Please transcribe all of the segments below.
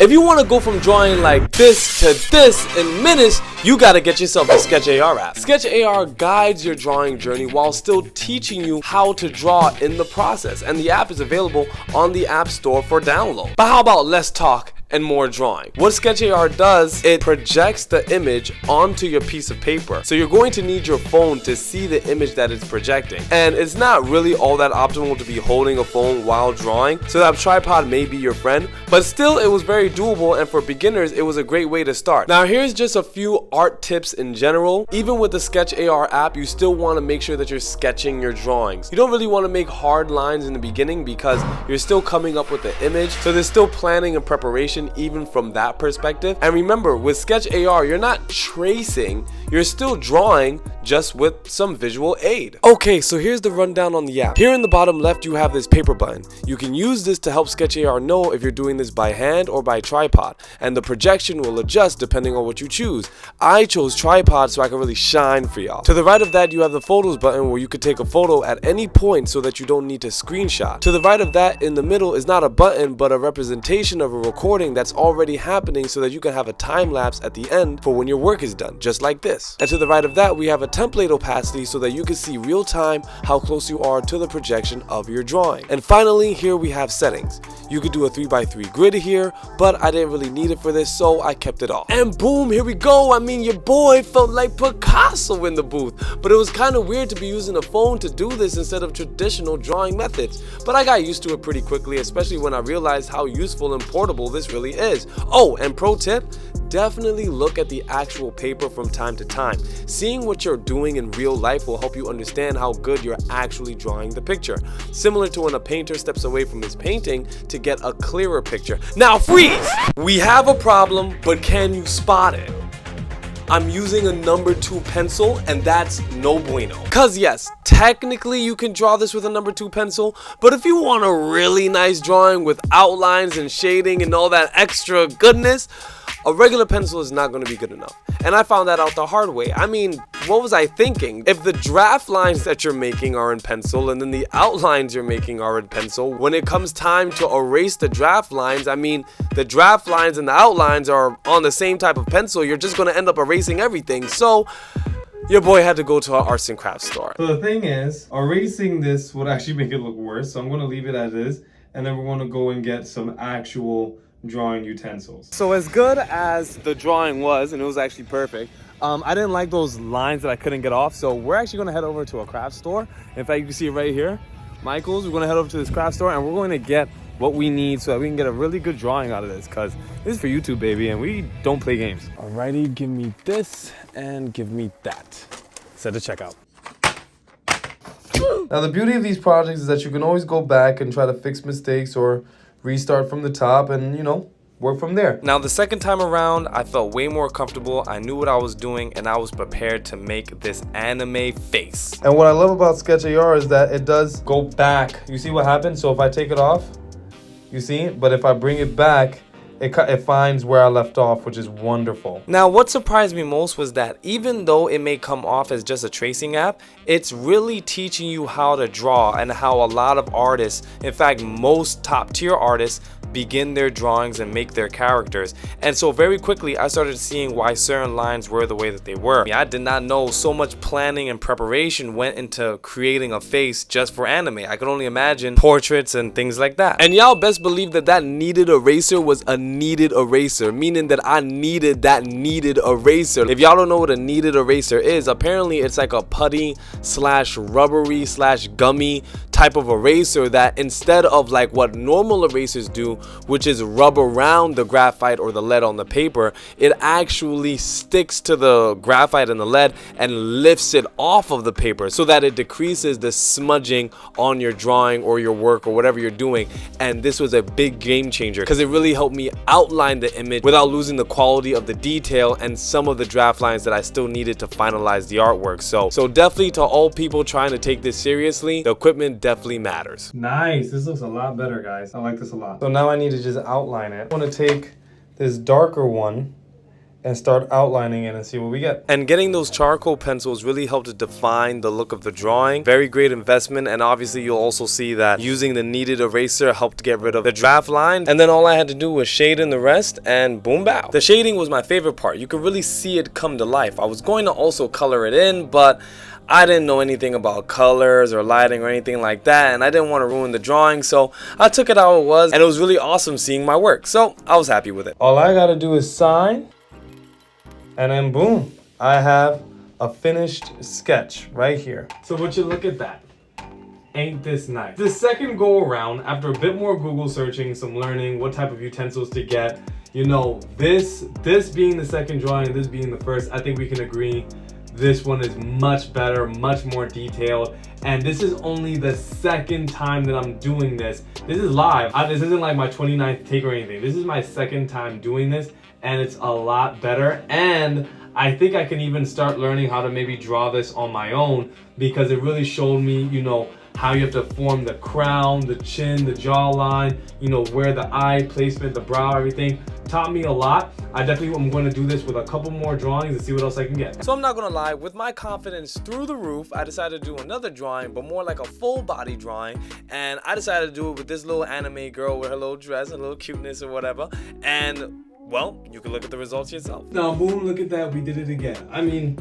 If you want to go from drawing like this to this in minutes, you gotta get yourself the SketchAR app. SketchAR guides your drawing journey while still teaching you how to draw in the process, and the app is available on the App Store for download. But how about less talk and more drawing? What SketchAR does, it projects the image onto your piece of paper. So you're going to need your phone to see the image that it's projecting. And it's not really all that optimal to be holding a phone while drawing, so that tripod may be your friend, but still it was very doable, and for beginners it was a great way to start. Now here's just a few art tips in general. Even with the SketchAR app, you still want to make sure that you're sketching your drawings. You don't really want to make hard lines in the beginning because you're still coming up with the image, so there's still planning and preparation even from that perspective. And remember, with SketchAR, you're not tracing, you're still drawing, just with some visual aid. Okay, so here's the rundown on the app. Here in the bottom left, you have this paper button. You can use this to help SketchAR know if you're doing this by hand or by tripod, and the projection will adjust depending on what you choose. I chose tripod so I can really shine for y'all. To the right of that, you have the photos button where you could take a photo at any point so that you don't need to screenshot. To the right of that, in the middle, is not a button but a representation of a recording that's already happening so that you can have a time lapse at the end for when your work is done, just like this. And to the right of that, we have a template opacity so that you can see real time how close you are to the projection of your drawing. And finally, here we have settings. You could do a 3x3 grid here, but I didn't really need it for this, so I kept it off. And boom, here we go. I mean, your boy felt like Picasso in the booth, but it was kind of weird to be using a phone to do this instead of traditional drawing methods. But I got used to it pretty quickly, especially when I realized how useful and portable this really is. Oh, and pro tip, definitely look at the actual paper from time to time. Seeing what you're doing in real life will help you understand how good you're actually drawing the picture. Similar to when a painter steps away from his painting to get a clearer picture. Now freeze! We have a problem, but can you spot it? I'm using a number 2 pencil, and that's no bueno. Cause yes, technically you can draw this with a number 2 pencil, but if you want a really nice drawing with outlines and shading and all that extra goodness, a regular pencil is not going to be good enough. And I found that out the hard way. I mean, what was I thinking? If the draft lines that you're making are in pencil and then the outlines you're making are in pencil, when it comes time to erase the draft lines, I mean, the draft lines and the outlines are on the same type of pencil, you're just going to end up erasing everything. So your boy had to go to our arts and crafts store. So the thing is, erasing this would actually make it look worse. So I'm going to leave it as is, and then we're going to go and get some actual drawing utensils. So as good as the drawing was, and it was actually perfect, I didn't like those lines that I couldn't get off, so we're actually going to head over to a craft store. In fact, you can see it right here, Michael's. We're going to head over to this craft store, and we're going to get what we need so that we can get a really good drawing out of this, because this is for YouTube, baby, and we don't play games. Alrighty, give me this and give me that. Set to checkout. Now the beauty of these projects is that you can always go back and try to fix mistakes or restart from the top and, you know, work from there. Now the second time around, I felt way more comfortable. I knew what I was doing, and I was prepared to make this anime face. And what I love about SketchAR is that it does go back. You see what happens? So if I take it off, you see? But if I bring it back, it finds where I left off, which is wonderful. Now, what surprised me most was that even though it may come off as just a tracing app, it's really teaching you how to draw, and how a lot of artists, in fact, most top tier artists, begin their drawings and make their characters. And so very quickly I started seeing why certain lines were the way that they were. I did not know so much planning and preparation went into creating a face just for anime. I could only imagine portraits and things like that. And y'all best believe that that kneaded eraser was a kneaded eraser, meaning that I needed that kneaded eraser. If y'all don't know what a kneaded eraser is, apparently it's like a putty slash rubbery slash gummy type of eraser that instead of like what normal erasers do, which is rub around the graphite or the lead on the paper, it actually sticks to the graphite and the lead and lifts it off of the paper so that it decreases the smudging on your drawing or your work or whatever you're doing. And this was a big game changer because it really helped me outline the image without losing the quality of the detail and some of the draft lines that I still needed to finalize the artwork. So definitely to all people trying to take this seriously, the equipment definitely matters. Nice. This looks a lot better, guys. I like this a lot. So now I need to just outline it. I want to take this darker one and start outlining it and see what we get. And getting those charcoal pencils really helped to define the look of the drawing. Very great investment, and obviously you'll also see that using the kneaded eraser helped get rid of the draft line. And then all I had to do was shade in the rest, and boom bow. The shading was my favorite part. You could really see it come to life. I was going to also color it in, but I didn't know anything about colors or lighting or anything like that, and I didn't want to ruin the drawing, so I took it how it was, and it was really awesome seeing my work, so I was happy with it. All I gotta do is sign, and then boom, I have a finished sketch right here. So would you look at that? Ain't this nice? The second go around, after a bit more Google searching, some learning, what type of utensils to get, you know, this being the second drawing, this being the first, I think we can agree this one is much better, much more detailed, and this is only the second time that I'm doing this. This is live. This isn't like my 29th take or anything. This is my second time doing this, and it's a lot better, and I think I can even start learning how to maybe draw this on my own, because it really showed me, you know, how you have to form the crown, the chin, the jawline, you know, where the eye placement, the brow, everything. Taught me a lot. I definitely am going to do this with a couple more drawings and see what else I can get. So I'm not gonna lie, with my confidence through the roof, I decided to do another drawing, but more like a full body drawing, and I decided to do it with this little anime girl with her little dress and little cuteness or whatever, and well, you can look at the results yourself. Now boom, look at that, we did it again. I mean,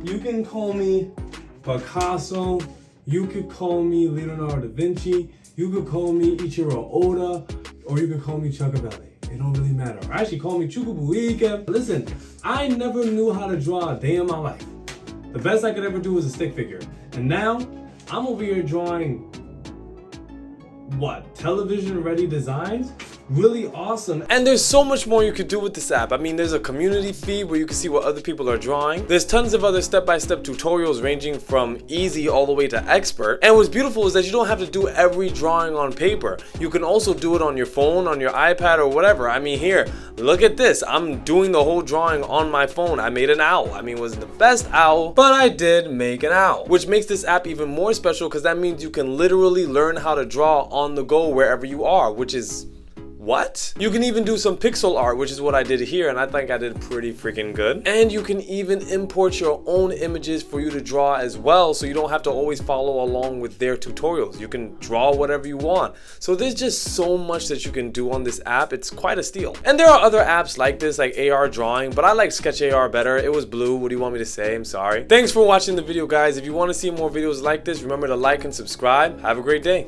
you can call me Picasso, you could call me Leonardo da Vinci, you could call me Ichiro Oda, or you could call me Chuckabelli. It don't really matter. Or actually call me Chukubuike. Listen, I never knew how to draw a day in my life. The best I could ever do was a stick figure. And now, I'm over here drawing, what, television-ready designs? Really awesome. And there's so much more you could do with this app. I mean, there's a community feed where you can see what other people are drawing. There's tons of other step-by-step tutorials ranging from easy all the way to expert. And what's beautiful is that you don't have to do every drawing on paper. You can also do it on your phone, on your iPad, or whatever. I mean, here, look at this. I'm doing the whole drawing on my phone. I made an owl. I mean, it wasn't the best owl, but I did make an owl, which makes this app even more special because that means you can literally learn how to draw on the go wherever you are, which is what? You can even do some pixel art, which is what I did here, and I think I did pretty freaking good. And you can even import your own images for you to draw as well, so you don't have to always follow along with their tutorials. You can draw whatever you want. So there's just so much that you can do on this app. It's quite a steal. And there are other apps like this, like AR drawing, but I like SketchAR better. It was blue. What do you want me to say? I'm sorry. Thanks for watching the video, guys. If you want to see more videos like this, remember to like and subscribe. Have a great day.